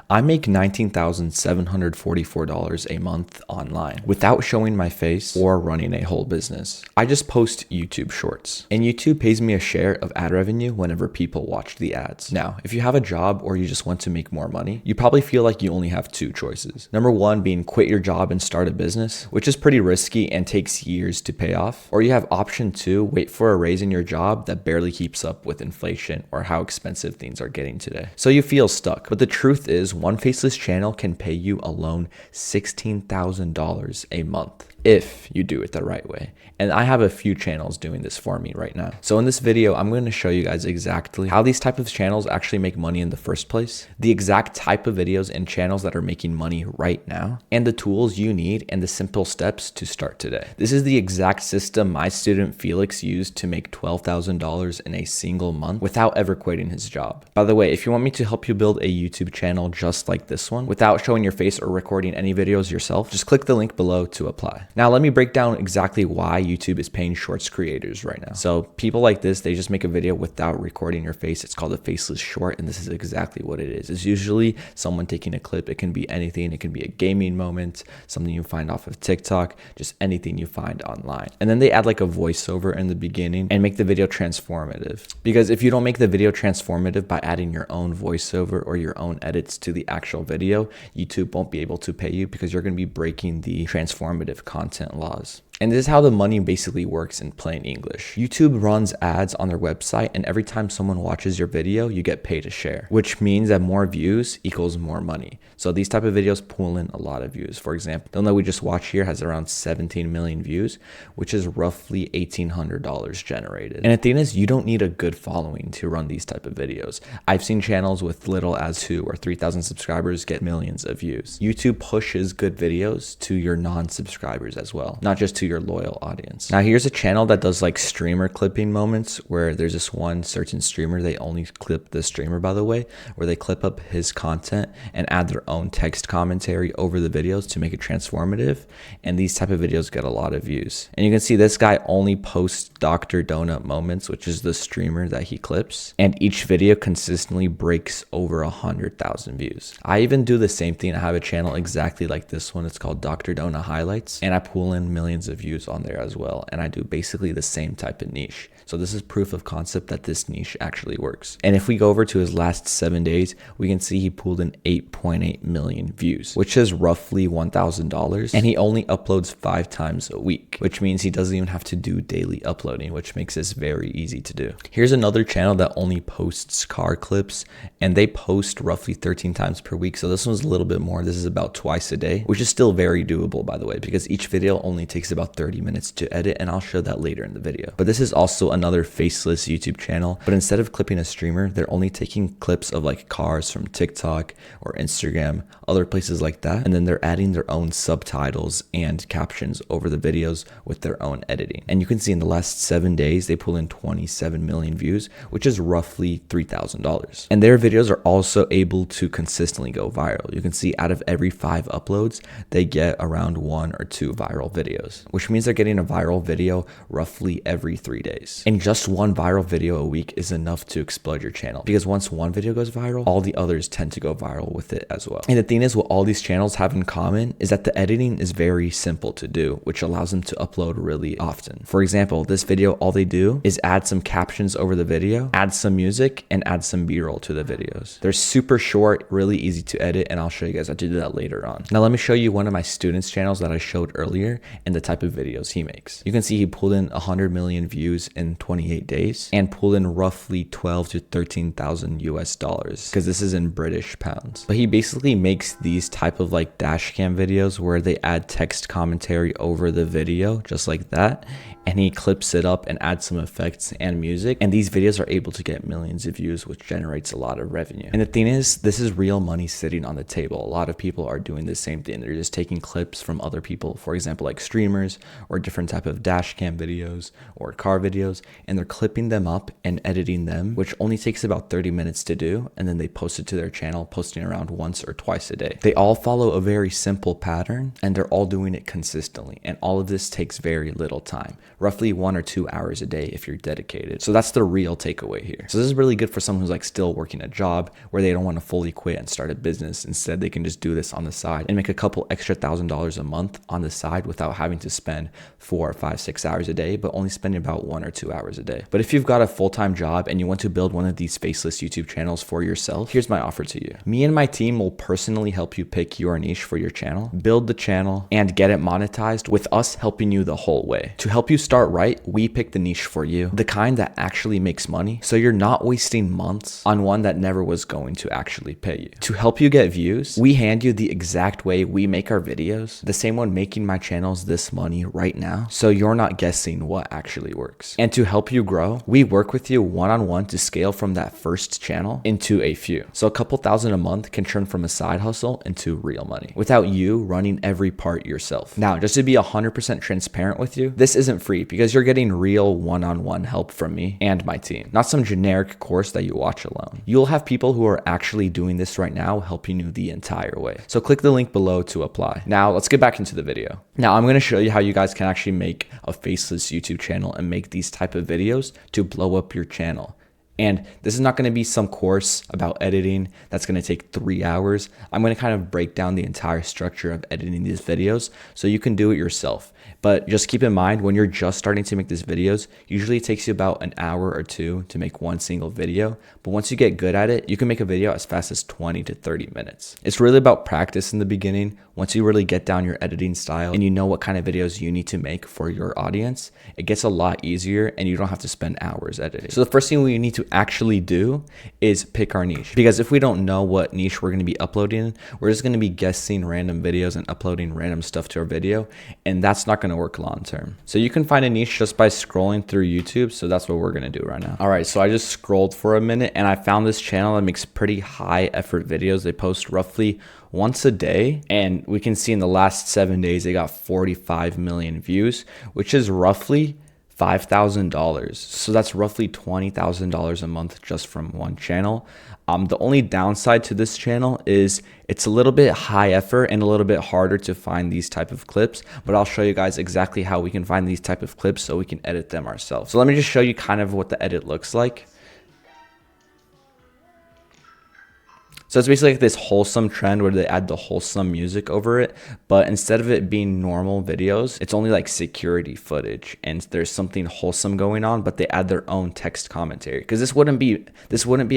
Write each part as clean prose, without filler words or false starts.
I make $19,744 a month online without showing my face or running a whole business. I just post YouTube shorts, and YouTube pays me a share of ad revenue whenever people watch the ads. Now, if you have a job or you just want to make more money, you probably feel like you only have two choices. Number one being quit your job and start a business, which is pretty risky and takes years to pay off. Or you have option two, wait for a raise in your job that barely keeps up with inflation or how expensive things are getting today. So you feel stuck. But the truth is, one faceless channel can pay you alone $16,000 a month if you do it the right way. And I have a few channels doing this for me right now. So in this video, I'm going to show you guys exactly how these type of channels actually make money in the first place, the exact type of videos and channels that are making money right now, and the tools you need and the simple steps to start today. This is the exact system my student Felix used to make $12,000 in a single month without ever quitting his job. By the way, if you want me to help you build a YouTube channel just like this one without showing your face or recording any videos yourself, just click the link below to apply. Now let me break down exactly why YouTube is paying shorts creators right now. So people like this, they just make a video without recording your face. It's called a faceless short, and this is exactly what it is. It's usually someone taking a clip. It can be anything. It can be a gaming moment, something you find off of TikTok, just anything you find online. And then they add like a voiceover in the beginning and make the video transformative. Because if you don't make the video transformative by adding your own voiceover or your own edits to the actual video, YouTube won't be able to pay you because you're going to be breaking the transformative content laws. And this is how the money basically works in plain English. YouTube runs ads on their website, and every time someone watches your video, you get paid a share, which means that more views equals more money. So these type of videos pull in a lot of views. For example, the one that we just watched here has around 17 million views, which is roughly $1,800 generated. And the thing is, you don't need a good following to run these type of videos. I've seen channels with little as 2,000 or 3,000 subscribers get millions of views. YouTube pushes good videos to your non-subscribers as well, not just to your loyal audience. Now here's a channel that does like streamer clipping moments, where there's this one certain streamer, they only clip the streamer, by the way, where they clip up his content and add their own text commentary over the videos to make it transformative. And these type of videos get a lot of views. And you can see this guy only posts Dr. Donut moments, which is the streamer that he clips. And each video consistently breaks over 100,000 views. I even do the same thing. I have a channel exactly like this one. It's called Dr. Donut Highlights, and I pull in millions of views on there as well, and I do basically the same type of niche. So this is proof of concept that this niche actually works. And if we go over to his last 7 days, we can see he pulled in 8.8 million views, which is roughly $1,000, and he only uploads 5 times a week, which means he doesn't even have to do daily uploading, which makes this very easy to do. Here's another channel that only posts car clips, and they post roughly 13 times per week. So this one's a little bit more. This is about twice a day, which is still very doable, by the way, because each video only takes about 30 minutes to edit, and I'll show that later in the video. But this is also another faceless YouTube channel, but instead of clipping a streamer, they're only taking clips of like cars from TikTok or Instagram, other places like that, and then they're adding their own subtitles and captions over the videos with their own editing. And you can see in the last 7 days, they pull in 27 million views, which is roughly $3,000. And their videos are also able to consistently go viral. You can see out of every 5 uploads, they get around 1 or 2 viral videos, which means they're getting a viral video roughly every 3 days. And just one viral video a week is enough to explode your channel, because once one video goes viral, all the others tend to go viral with it as well. And the thing is, what all these channels have in common is that the editing is very simple to do, which allows them to upload really often. For example, this video, all they do is add some captions over the video, add some music, and add some B-roll to the videos. They're super short, really easy to edit, and I'll show you guys how to do that later on. Now let me show you one of my students' channels that I showed earlier and the type of videos he makes. You can see he pulled in 100 million views in 28 days and pulled in roughly 12 to 13,000 US dollars, because this is in British pounds. But he basically makes these type of like dash cam videos where they add text commentary over the video just like that, and he clips it up and adds some effects and music, and these videos are able to get millions of views, which generates a lot of revenue. And the thing is, this is real money sitting on the table. A lot of people are doing the same thing. They're just taking clips from other people, for example, like streamers videos or different type of dash cam videos or car videos, and they're clipping them up and editing them, which only takes about 30 minutes to do, and then they post it to their channel, posting around once or twice a day. They all follow a very simple pattern, and they're all doing it consistently, and all of this takes very little time, roughly 1 or 2 hours a day if you're dedicated. So that's the real takeaway here. So this is really good for someone who's like still working a job where they don't want to fully quit and start a business. Instead, they can just do this on the side and make a couple extra $1,000 a month on the side without having to spend 4, 5, 6 hours a day, but only spending about 1 or 2 hours a day. But if you've got a full-time job and you want to build one of these faceless YouTube channels for yourself, here's my offer to you. Me and my team will personally help you pick your niche for your channel, build the channel, and get it monetized with us helping you the whole way. To help you start right, we pick the niche for you, the kind that actually makes money, so you're not wasting months on one that never was going to actually pay you. To help you get views, we hand you the exact way we make our videos, the same one making my channels this money right now, so you're not guessing what actually works. And to help you grow, we work with you one-on-one to scale from that first channel into a few. So a couple thousand a month can turn from a side hustle into real money without you running every part yourself. Now, just to be 100% transparent with you, this isn't free because you're getting real one-on-one help from me and my team, not some generic course that you watch alone. You'll have people who are actually doing this right now helping you the entire way. So click the link below to apply. Now let's get back into the video. Now I'm going to show you how you guys can actually make a faceless YouTube channel and make these type of videos to blow up your channel. And this is not going to be some course about editing that's going to take 3 hours. I'm going to kind of break down the entire structure of editing these videos so you can do it yourself. But just keep in mind, when you're just starting to make these videos, usually it takes you about an hour or two to make one single video. But once you get good at it, you can make a video as fast as 20 to 30 minutes. It's really about practice in the beginning. Once you really get down your editing style and you know what kind of videos you need to make for your audience, it gets a lot easier and you don't have to spend hours editing. So the first thing we need to actually do is pick our niche, because if we don't know what niche we're going to be uploading, we're just going to be guessing random videos and uploading random stuff to our video, and that's not going to work long term. So you can find a niche just by scrolling through YouTube. So that's what we're going to do right now. All right, so I just scrolled for a minute and I found this channel that makes pretty high effort videos. They post roughly once a day, and we can see in the last 7 days they got 45 million views, which is roughly $5,000. So that's roughly $20,000 a month just from one channel. The only downside to this channel is it's a little bit high effort and a little bit harder to find these type of clips, but I'll show you guys exactly how we can find these type of clips so we can edit them ourselves. So let me just show you kind of what the edit looks like. So it's basically like this wholesome trend where they add the wholesome music over it, but instead of it being normal videos, it's only like security footage and there's something wholesome going on, but they add their own text commentary, because this wouldn't be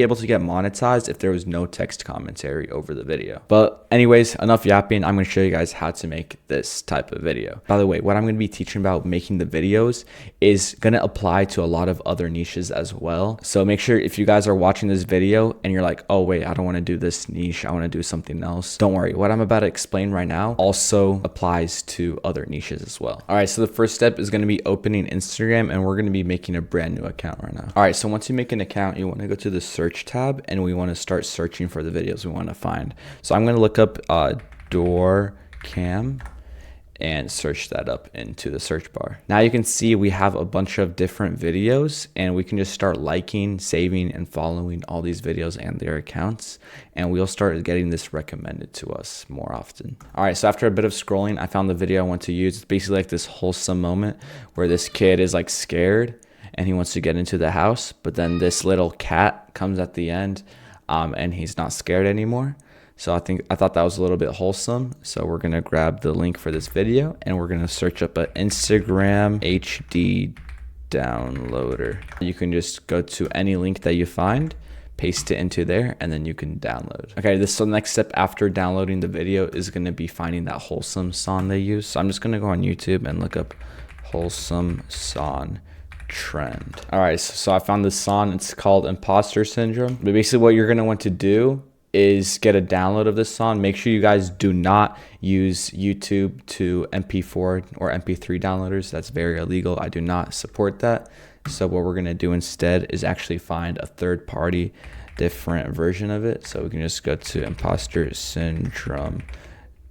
able to get monetized if there was no text commentary over the video. But anyways, enough yapping. I'm going to show you guys how to make this type of video. By the way, what I'm going to be teaching about making the videos is going to apply to a lot of other niches as well. So make sure if you guys are watching this video and you're like, oh wait, I don't want to do this niche, I want to do something else, don't worry. What I'm about to explain right now also applies to other niches as well. All right, so the first step is going to be opening Instagram, and we're going to be making a brand new account right now. All right, so once you make an account, you want to go to the search tab and we want to start searching for the videos we want to find. So I'm going to look up door cam and search that up into the search bar. Now you can see we have a bunch of different videos, and we can just start liking, saving, and following all these videos and their accounts, and we'll start getting this recommended to us more often. All right, so after a bit of scrolling, I found the video I want to use. It's basically like this wholesome moment where this kid is like scared and he wants to get into the house, but then this little cat comes at the end and he's not scared anymore. So I thought that was a little bit wholesome. So we're going to grab the link for this video and we're going to search up an Instagram HD downloader. You can just go to any link that you find, paste it into there, and then you can download. Okay, so the next step after downloading the video is going to be finding that wholesome song they use. So I'm just going to go on YouTube and look up wholesome song trend. All right, so I found this song. It's called Imposter Syndrome. But basically what you're going to want to do is get a download of this song. Make sure you guys do not use YouTube to MP4 or MP3 downloaders. That's very illegal. I do not support that. So what we're going to do instead is actually find a third party different version of it. So we can just go to Imposter Syndrome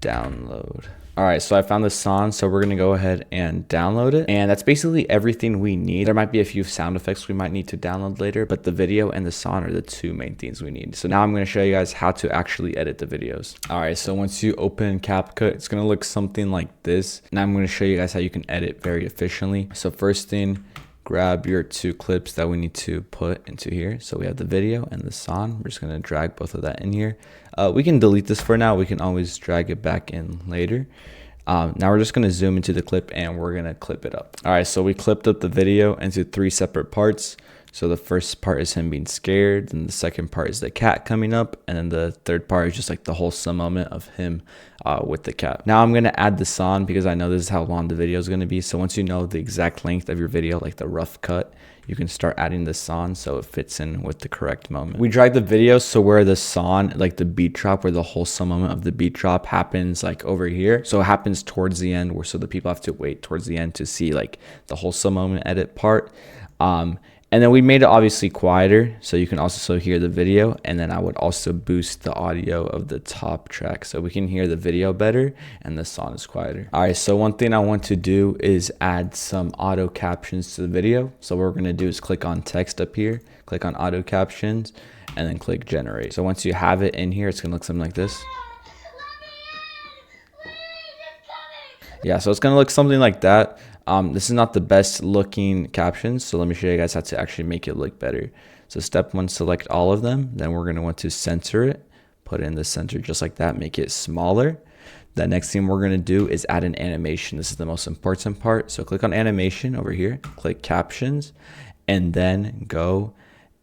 download. All right, so I found the song, so we're gonna go ahead and download it. And that's basically everything we need. There might be a few sound effects we might need to download later, but the video and the song are the two main things we need. So now I'm gonna show you guys how to actually edit the videos. All right, so once you open CapCut, it's gonna look something like this. Now I'm gonna show you guys how you can edit very efficiently. So first thing, grab your two clips that we need to put into here. So we have the video and the song. We're just gonna drag both of that in here. We can delete this for now. We can always drag it back in later. Now we're just gonna zoom into the clip and we're gonna clip it up. All right, so we clipped up the video into 3 separate parts. So the first part is him being scared, and the second part is the cat coming up, and then the third part is just like the wholesome moment of him with the cat. Now I'm gonna add the song because I know this is how long the video is gonna be. So once you know the exact length of your video, like the rough cut, you can start adding the song so it fits in with the correct moment. We drag the video so where the song, like the beat drop, where the wholesome moment of the beat drop happens like over here. So it happens towards the end, where so the people have to wait towards the end to see like the wholesome moment edit part. And then we made it obviously quieter so you can also hear the video, and then I would also boost the audio of the top track so we can hear the video better and the song is quieter. All right, so one thing I want to do is add some auto captions to the video. So what we're gonna do is click on text up here, click on auto captions, and then click generate. So once you have it in here, it's gonna look something like this. Yeah, so it's gonna look something like that. This is not the best looking captions, so let me show you guys how to actually make it look better. So step 1, select all of them. Then we're gonna want to center it, put it in the center just like that, make it smaller. The next thing we're gonna do is add an animation. This is the most important part. So click on animation over here, click captions, and then go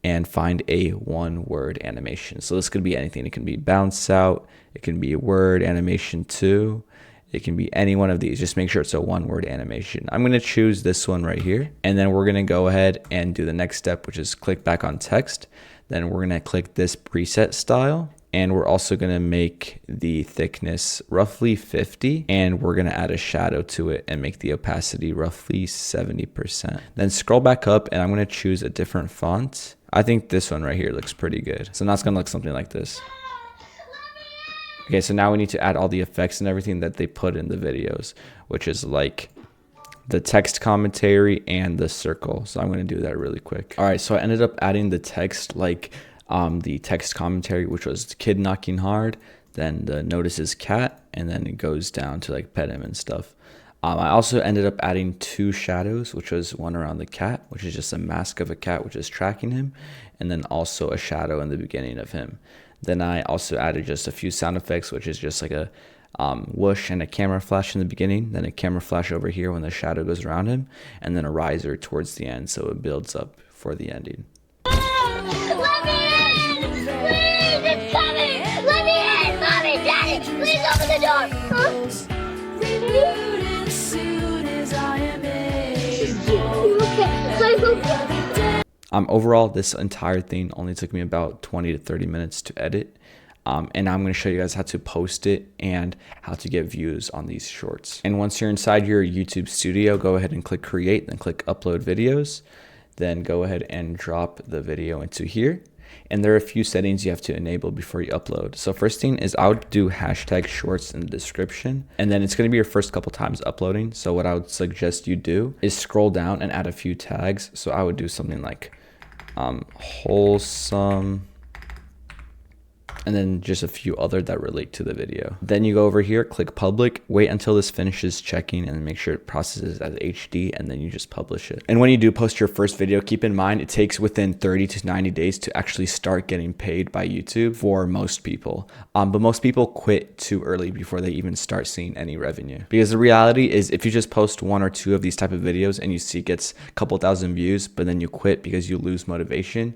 and find a 1-word animation. So this could be anything. It can be bounce out, it can be word animation 2. It can be any one of these. Just make sure it's a 1-word animation. I'm going to choose this one right here. And then we're going to go ahead and do the next step, which is click back on text. Then we're going to click this preset style. And we're also going to make the thickness roughly 50. And we're going to add a shadow to it and make the opacity roughly 70%. Then scroll back up and I'm going to choose a different font. I think this one right here looks pretty good. So now it's going to look something like this. Okay, so now we need to add all the effects and everything that they put in the videos, which is like the text commentary and the circle. So I'm going to do that really quick. All right, so I ended up adding the text, like the text commentary, which was kid knocking hard, then the notices cat, and then it goes down to like pet him and stuff. I also ended up adding 2 shadows, which was one around the cat, which is just a mask of a cat, which is tracking him, and then also a shadow in the beginning of him. Then I also added just a few sound effects, which is just like a whoosh and a camera flash in the beginning, then a camera flash over here when the shadow goes around him, and then a riser towards the end so it builds up for the ending. Let me in! Please, it's coming! Let me in! Mommy, Daddy, please open the door! Overall, this entire thing only took me about 20 to 30 minutes to edit. And I'm going to show you guys how to post it and how to get views on these shorts. And once you're inside your YouTube studio, go ahead and click create, then click upload videos. Then go ahead and drop the video into here. And there are a few settings you have to enable before you upload. So first thing is I would do hashtag shorts in the description, and then it's going to be your first couple times uploading. So what I would suggest you do is scroll down and add a few tags. So I would do something like wholesome, and then just a few other that relate to the video. Then you go over here, click public, wait until this finishes checking, and make sure it processes as HD, and then you just publish it. And when you do post your first video, keep in mind it takes within 30 to 90 days to actually start getting paid by YouTube for most people. But most people quit too early before they even start seeing any revenue. Because the reality is if you just post 1 or 2 of these type of videos and you see it gets a couple thousand views, but then you quit because you lose motivation,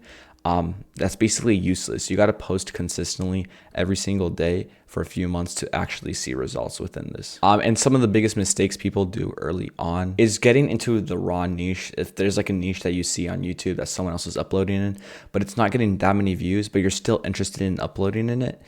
that's basically useless. You got to post consistently every single day for a few months to actually see results within this. And some of the biggest mistakes people do early on is getting into the raw niche. If there's like a niche that you see on YouTube that someone else is uploading in, but it's not getting that many views, but you're still interested in uploading in it,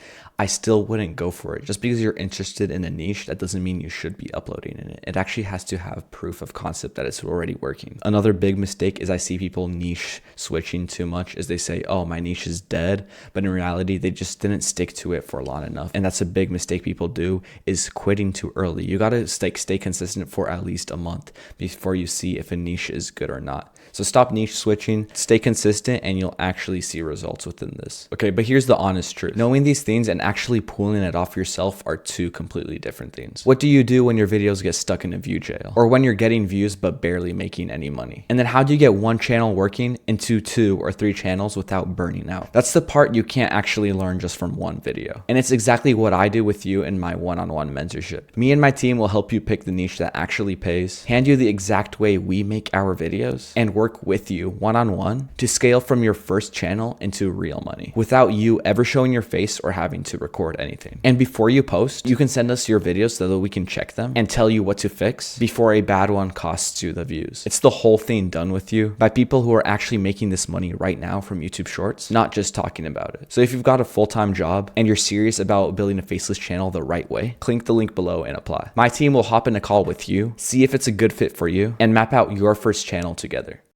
I still wouldn't go for it. Just because you're interested in a niche, that doesn't mean you should be uploading in it. It actually has to have proof of concept that it's already working. Another big mistake is I see people niche switching too much, is they say, oh, my niche is dead, but in reality, they just didn't stick to it for long enough. And that's a big mistake people do, is quitting too early. You gotta stay consistent for at least a month before you see if a niche is good or not. So stop niche switching, stay consistent, and you'll actually see results within this. Okay, but here's the honest truth. Knowing these things and actually pulling it off yourself are two completely different things. What do you do when your videos get stuck in a view jail? Or when you're getting views but barely making any money? And then how do you get one channel working into 2 or 3 channels without burning out? That's the part you can't actually learn just from one video. And it's exactly what I do with you in my one-on-one mentorship. Me and my team will help you pick the niche that actually pays, hand you the exact way we make our videos, and work with you one-on-one to scale from your first channel into real money without you ever showing your face or having to record anything. And before you post, you can send us your videos so that we can check them and tell you what to fix before a bad one costs you the views. It's the whole thing done with you by people who are actually making this money right now from YouTube Shorts, not just talking about it. So if you've got a full-time job and you're serious about building a faceless channel the right way, click the link below and apply. My team will hop in a call with you, see if it's a good fit for you, and map out your first channel together.